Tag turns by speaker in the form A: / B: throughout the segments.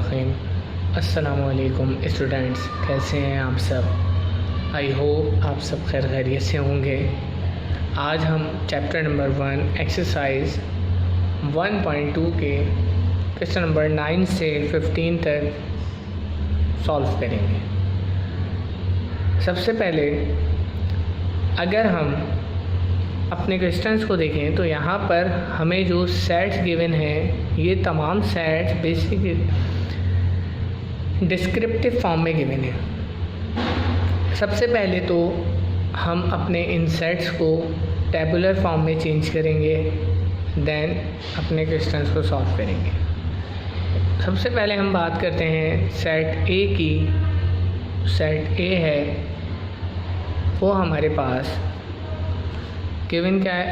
A: रहीम। अस्सलामुअलैकुम स्टूडेंट्स, कैसे हैं आप सब। आई होप आप सब खैर खैरियत से होंगे। आज हम चैप्टर नंबर 1 एक्सरसाइज 1.2 के क्वेश्चन नंबर 9 से 15 तक सॉल्व करेंगे। सबसे पहले अगर हम अपने क्वेश्चंस को देखें तो यहाँ पर हमें जो सेट्स गिवन हैं ये तमाम सेट्स बेसिक डिस्क्रिप्टिव फॉर्म में गिवन हैं। सबसे पहले तो हम अपने इन सेट्स को टेबुलर फॉर्म में चेंज करेंगे, देन अपने क्वेश्चंस को सॉल्व करेंगे। सबसे पहले हम बात करते हैं सेट ए की। सेट ए है वो हमारे पास गिवन क्या है,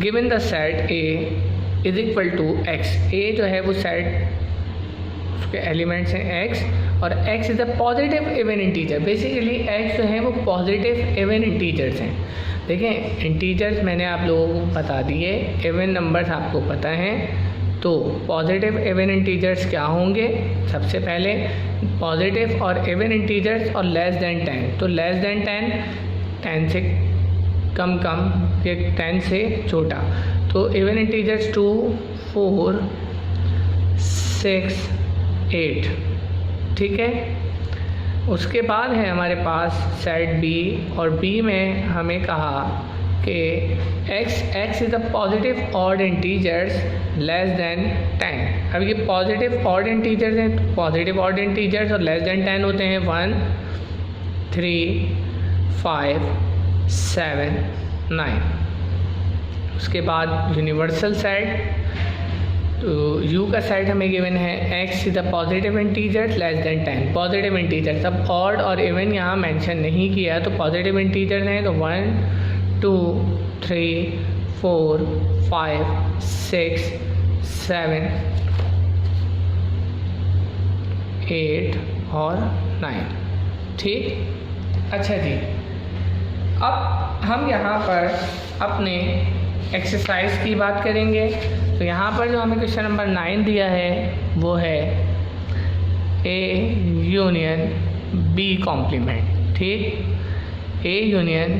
A: given the set A is equal to X. A जो है वो सेट उसके एलिमेंट्स हैं एक्स, और X is a positive even integer. Basically X जो है वो पॉजिटिव इवन इंटीजर्स हैं। देखें, इंटीजर्स मैंने आप लोगों को बता दिए, इवन नंबर्स आपको पता हैं। तो पॉजिटिव इवन इंटीजर्स क्या होंगे, सबसे पहले पॉजिटिव और इवन इंटीजर्स और लेस दैन 10। तो लेस दैन 10 से कम ये 10 से छोटा। तो इवन इंटीजर्स 2, 4, 6, 8, ठीक है। उसके बाद है हमारे पास सेट बी, और बी में हमें कहा कि x is a positive odd integers less than 10। अब ये पॉजिटिव ऑड इंटीजर्स हैं, तो पॉजिटिव ऑड इंटीजर्स और लेस दैन 10 होते हैं 1, 3, 5, 7, 9। उसके बाद यूनिवर्सल सेट, तो यू का सेट हमें गिवन है x is the positive integers less than 10। Positive integers, अब ऑड और इवन यहाँ मेंशन नहीं किया, तो पॉजिटिव इंटीजर्स हैं तो 1, 2, 3, 4, 5, 6, 7, 8 और 9, ठीक। अच्छा जी, अब हम यहाँ पर अपने एक्सरसाइज की बात करेंगे। तो यहाँ पर जो हमें क्वेश्चन नंबर 9 दिया है वो है ए यूनियन बी कॉम्प्लीमेंट, ठीक। A union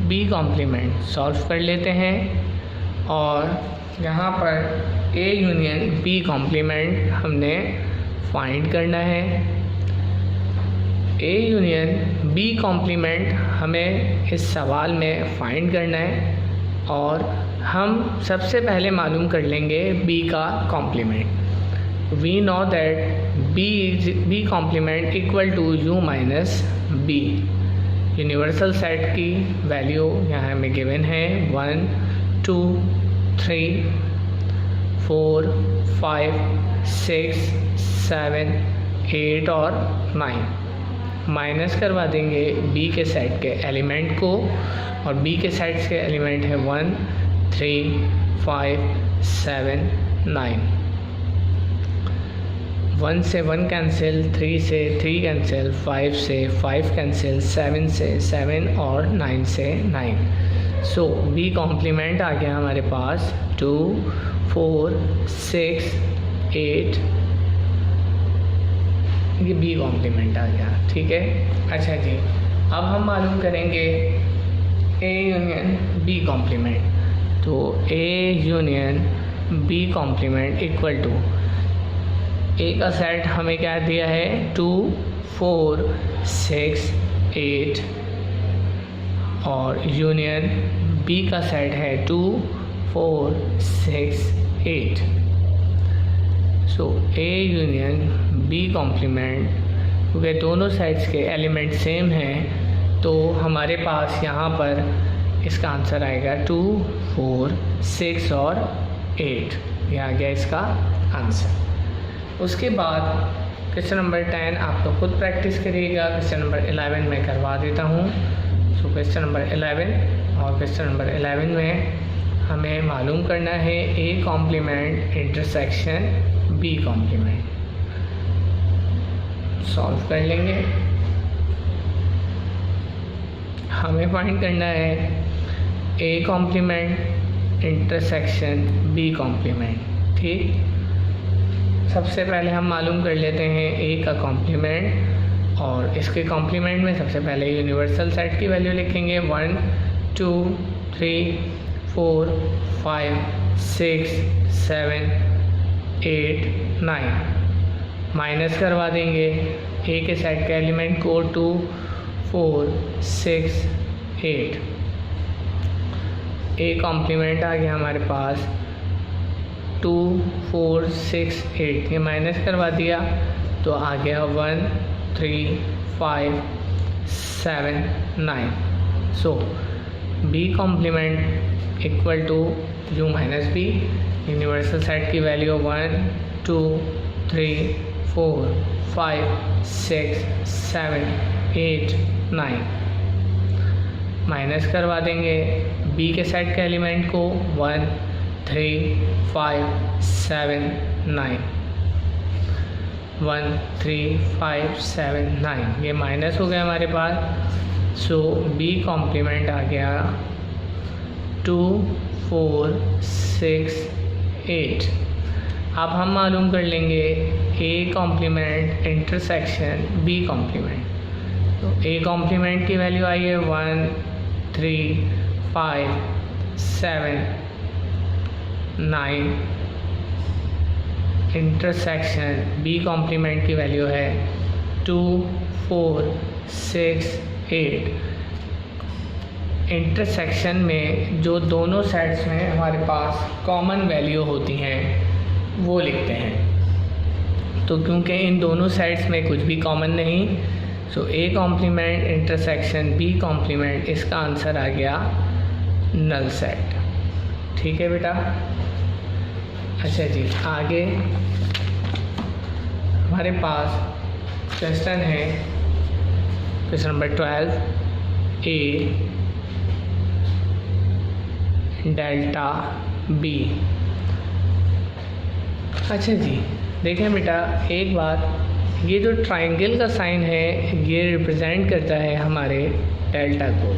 A: B complement solve कर लेते हैं। और यहाँ पर ए यूनियन बी कॉम्प्लीमेंट हमने फाइंड करना है। ए यूनियन बी कॉम्प्लीमेंट हमें इस सवाल में फाइंड करना है, और हम सबसे पहले मालूम कर लेंगे बी का complement. We know that B complement equal to U minus B. Universal set की वैल्यू यहाँ हमें गिवन है 1, 2, 3, 4, 5, 6, 7, 8 और 9। माइनस करवा देंगे बी के सेट के एलिमेंट को, और बी के सेट्स के एलिमेंट है 1, 3, 5, 7, 9। 1 से 1 कैंसिल, 3 से 3 कैंसिल, 5 से 5 कैंसिल, 7 से 7 और 9 से 9। सो बी कॉम्प्लीमेंट आ गया हमारे पास 2, 4, 6, 8। ये बी कॉम्प्लीमेंट आ गया, ठीक है। अच्छा जी, अब हम मालूम करेंगे ए यूनियन बी कॉम्प्लीमेंट। तो A union B complement equal to, A का सेट हमें क्या दिया है 2, 4, 6, 8, और यूनियन बी का सेट है 2, 4, 6, 8। So A union B complement, क्योंकि दोनों सेट्स के एलिमेंट सेम हैं तो हमारे पास यहाँ पर इसका आंसर आएगा 2, 4, 6 और 8। ये आ गया इसका आंसर। उसके बाद क्वेश्चन नंबर 10 आप तो खुद प्रैक्टिस करिएगा। क्वेश्चन नंबर 11 मैं करवा देता हूँ। सो क्वेश्चन नंबर 11, और क्वेश्चन नंबर 11 में हमें मालूम करना है A complement intersection B complement. Solve कर लेंगे। हमें फाइंड करना है A complement intersection B complement, ठीक। सबसे पहले हम मालूम कर लेते हैं ए का कॉम्प्लीमेंट, और इसके कॉम्प्लीमेंट में सबसे पहले यूनिवर्सल सेट की वैल्यू लिखेंगे 1 2 3 4 5 6 7 8 9, माइनस करवा देंगे ए के सेट के एलिमेंट को 2 4 6 8, ए कॉम्प्लीमेंट आ गया हमारे पास 2 4 6 8, ये माइनस करवा दिया तो आ गया 1 3 5 7 9। So B complement equal to U minus B, universal set की वैल्यू 1 2 3 4 5 6 7 8 9, माइनस करवा देंगे बी के सेट के एलिमेंट को 1 3 5 7 9, 1 3 5 7 9, ये माइनस हो गया हमारे पास। सो बी कॉम्प्लीमेंट आ गया 2 4 6 8। अब हम मालूम कर लेंगे A complement intersection B complement. तो ए कॉम्प्लीमेंट की वैल्यू आई है 1 3 5 7 9, इंटरसेक्शन बी कॉम्प्लीमेंट की वैल्यू है 2 4 6 8। इंटरसेक्शन में जो दोनों साइड्स में हमारे पास कॉमन वैल्यू होती हैं वो लिखते हैं। तो क्योंकि इन दोनों साइड्स में कुछ भी कॉमन नहीं, so A complement intersection B complement, इसका आंसर आ गया नल सेट। ठीक है बेटा। अच्छा जी, आगे हमारे पास क्वेश्चन है क्वेश्चन नंबर 12, ए डेल्टा बी। अच्छा जी, देखें बेटा एक बात, ये जो ट्राइंगल का साइन है ये रिप्रेजेंट करता है हमारे डेल्टा को,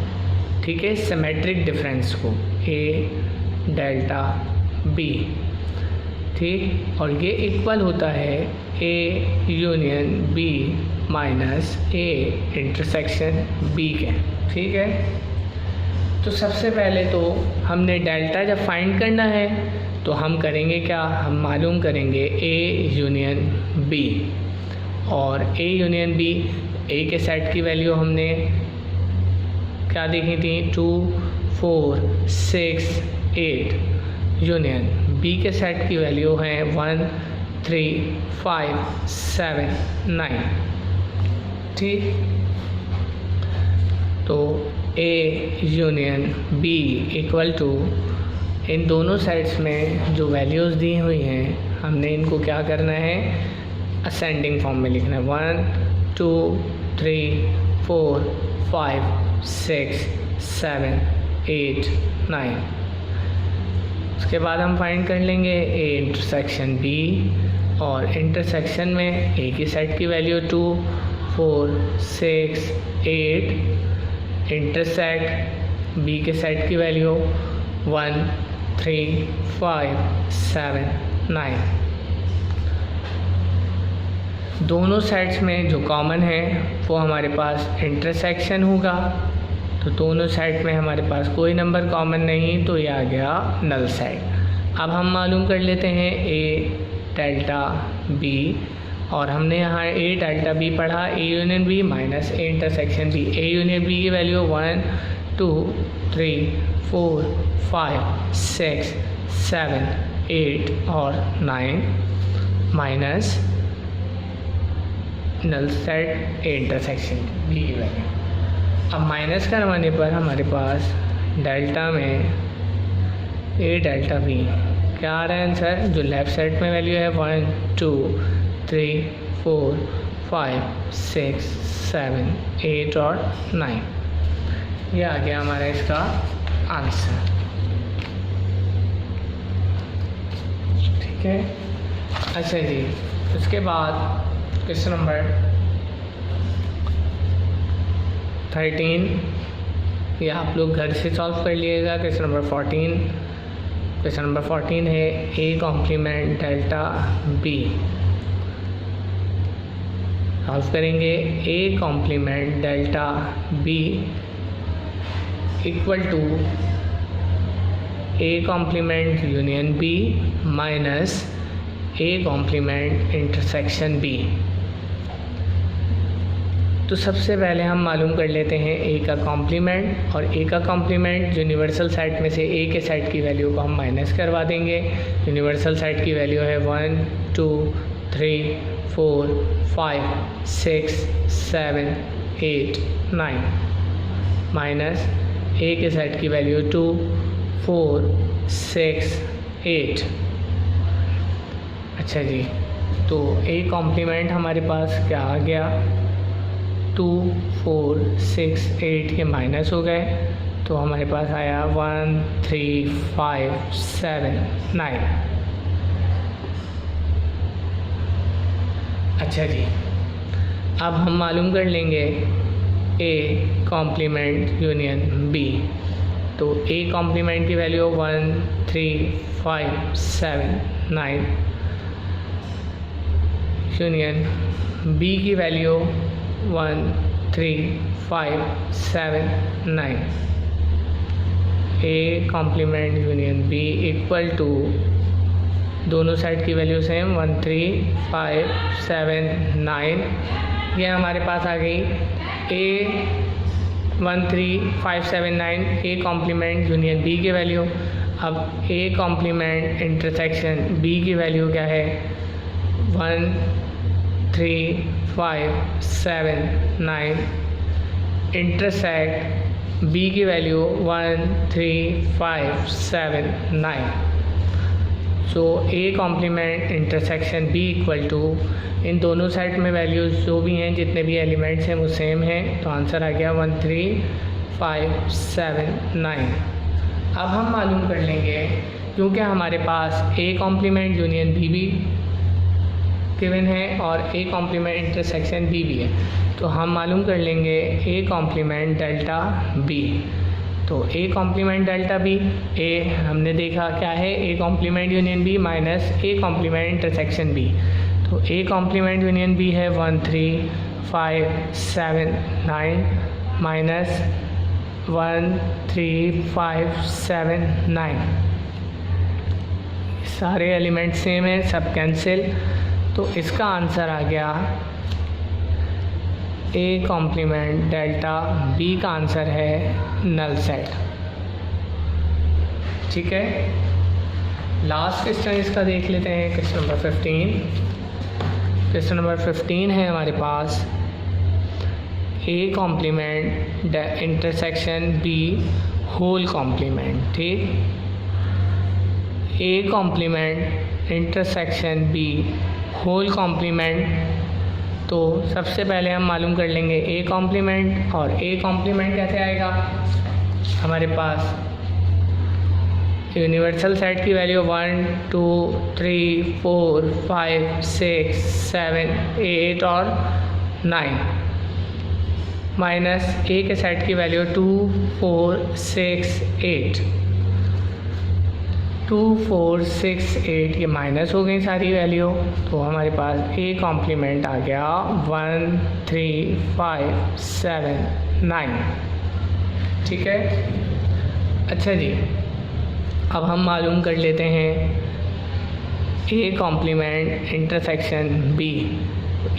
A: ठीक है, सिमेट्रिक डिफरेंस को, ए डेल्टा बी, ठीक। और ये इक्वल होता है A union B minus A intersection B के, ठीक है। तो सबसे पहले तो हमने डेल्टा जब फाइंड करना है तो हम करेंगे क्या, हम मालूम करेंगे ए यूनियन बी, और ए यूनियन बी, ए के सेट की वैल्यू हमने क्या देखी थी 2 4 6 8, यूनियन बी के सेट की वैल्यू है 1 3 5 7 9, ठीक। तो A union B equal to इन दोनों साइड्स में जो वैल्यूज़ दी हुई हैं हमने इनको क्या करना है, असेंडिंग फॉर्म में लिखना है, 1 2 3 4 5 6 7 8 9। उसके बाद हम फाइंड कर लेंगे ए इंटरसेक्शन बी, और इंटरसेक्शन में ए की सेट की वैल्यू 2 4 6 8, इंटरसेक्ट बी के सेट की वैल्यू 1 3 5 7 9। दोनों साइड्स में जो कॉमन है वो हमारे पास इंटरसेक्शन होगा, तो दोनों साइड में हमारे पास कोई नंबर कॉमन नहीं, तो ये आ गया नल साइड। अब हम मालूम कर लेते हैं ए डेल्टा बी, और हमने यहाँ ए डेल्टा बी पढ़ा, A union B minus A intersection B. A union B की वैल्यू 1 2 3 4 5 6 7 8 और 9 minus null set A intersection B की वैल्यू। अब माइनस करवाने पर हमारे पास डेल्टा में ए डेल्टा बी क्या आ रहा है आंसर, जो लेफ़्ट साइड में वैल्यू है 1 2 3 4 5 6 7 8 और 9, ये आ गया हमारा इसका आंसर। ठीक है। अच्छा जी, उसके बाद क्वेश्चन नंबर 13, ये आप लोग घर से सॉल्व कर लीजिएगा। क्वेश्चन नंबर 14, क्वेश्चन नंबर 14 है A complement delta B. Solve करेंगे A complement delta B equal to A complement union B minus A complement intersection B. तो सबसे पहले हम मालूम कर लेते हैं ए का कॉम्प्लीमेंट, और ए का कॉम्प्लीमेंट यूनिवर्सल सेट में से ए के सेट की वैल्यू को हम माइनस करवा देंगे। यूनिवर्सल सेट की वैल्यू है 1 2 3 4 5 6 7 8 9 माइनस ए के सेट की वैल्यू 2 4 6 8। अच्छा जी, तो ए कॉम्प्लीमेंट हमारे पास क्या आ गया, 2 4 6 8 के माइनस हो गए, तो हमारे पास आया 1 3 5 7 9। अच्छा जी, अब हम मालूम कर लेंगे ए कॉम्प्लीमेंट यूनियन बी। तो ए कॉम्प्लीमेंट की वैल्यू 1 3 5 7 9 यूनियन बी की value 1 3 5 7 9। A complement union B equal to, दोनों साइड की वैल्यू सेम 1 3 5 7 9। ये हमारे पास आ गई A 1 3 5 7 9 A complement union B की वैल्यू। अब ए कॉम्प्लीमेंट इंटरसेक्शन बी की वैल्यू क्या है, 1 3 5 7 9 इंटरसेक्ट बी की value 1 3 5 7 9। So A complement intersection B equal to, इन दोनों साइड में वैल्यूज़ जो भी हैं, जितने भी एलिमेंट्स हैं वो सेम हैं, तो आंसर आ गया 1 3 5 7 9। अब हम मालूम कर लेंगे, क्योंकि हमारे पास ए कॉम्प्लीमेंट यूनियन बी भी गिवन है और ए कॉम्प्लीमेंट इंटरसेक्शन बी भी है, तो हम मालूम कर लेंगे ए कॉम्प्लीमेंट डेल्टा बी। तो A complement delta B, A हमने देखा क्या है, A complement union B minus A complement intersection B. तो ए कॉम्प्लीमेंट यूनियन बी है 1 3 5 7 9 माइनस 1 3 5 7 9। सारे एलिमेंट सेम हैं, सब कैंसिल, तो इसका आंसर आ गया ए कॉम्प्लीमेंट डेल्टा बी का आंसर है नल सेट। ठीक है, लास्ट क्वेश्चन इसका देख लेते हैं, क्वेश्चन नंबर 15। क्वेश्चन नंबर 15 है हमारे पास A complement intersection B whole complement. ठीक, A complement intersection B whole complement. तो सबसे पहले हम मालूम कर लेंगे ए कॉम्प्लीमेंट, और ए कॉम्प्लीमेंट कैसे आएगा, हमारे पास यूनिवर्सल सेट की वैल्यू 1 2 3 4 5 6 7 8 और 9 माइनस ए के सेट की वैल्यू 2 4 6 8। 2 4 6 8 ये माइनस हो गई सारी वैल्यू, तो हमारे पास ए कॉम्प्लीमेंट आ गया 1 3 5 7 9। ठीक है, अच्छा जी, अब हम मालूम कर लेते हैं A complement intersection B.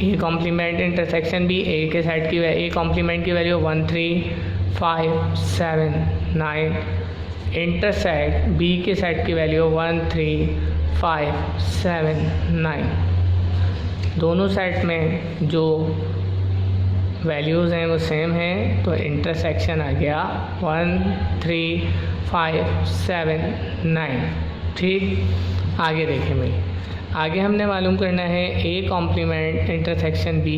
A: A complement intersection B, A के सेट की ए कॉम्प्लीमेंट की वैल्यू 1 3 5 7 9 इंटरसेक्ट बी के सेट की वैल्यू 1 3 5 7 9। दोनों सेट में जो वैल्यूज़ हैं वो सेम हैं, तो इंटरसेक्शन आ गया 1 3 5 7 9। ठीक, आगे देखें भाई, आगे हमने मालूम करना है A complement intersection B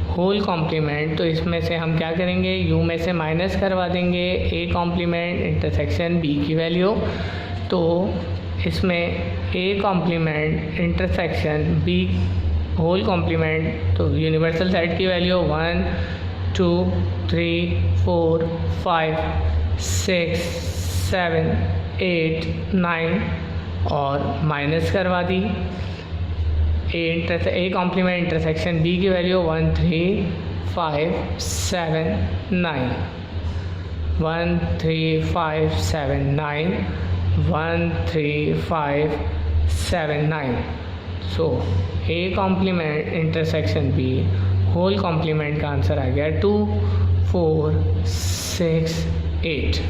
A: whole complement. तो इसमें से हम क्या करेंगे, यू में से माइनस करवा देंगे ए कॉम्प्लीमेंट इंटरसेक्शन बी की वैल्यू। तो इसमें A complement intersection B whole complement, तो यूनिवर्सल सेट की वैल्यू 1 2 3 4 5 6 7 8 9 और माइनस करवा दी ए कॉम्प्लीमेंट इंटरसेक्शन बी की value 13579 13579 13579। So A complement intersection B whole complement का आंसर आ गया 2468।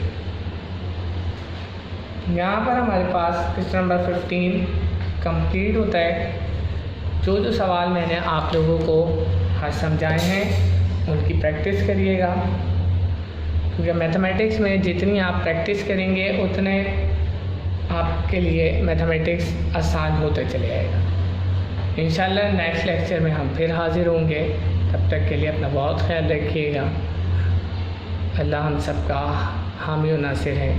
A: यहाँ पर हमारे पास क्वेश्चन नंबर 15 कंप्लीट होता है। जो सवाल मैंने आप लोगों को आज समझाए हैं उनकी प्रैक्टिस करिएगा, क्योंकि मैथमेटिक्स में जितनी आप प्रैक्टिस करेंगे उतने आपके लिए मैथमेटिक्स आसान होता चले जाएगा। इंशाल्लाह नेक्स्ट लेक्चर में हम फिर हाज़िर होंगे। तब तक के लिए अपना बहुत ख्याल रखिएगा। अल्लाह हम सबका हामी और नासिर है।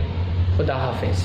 A: खुदा हाफिज़।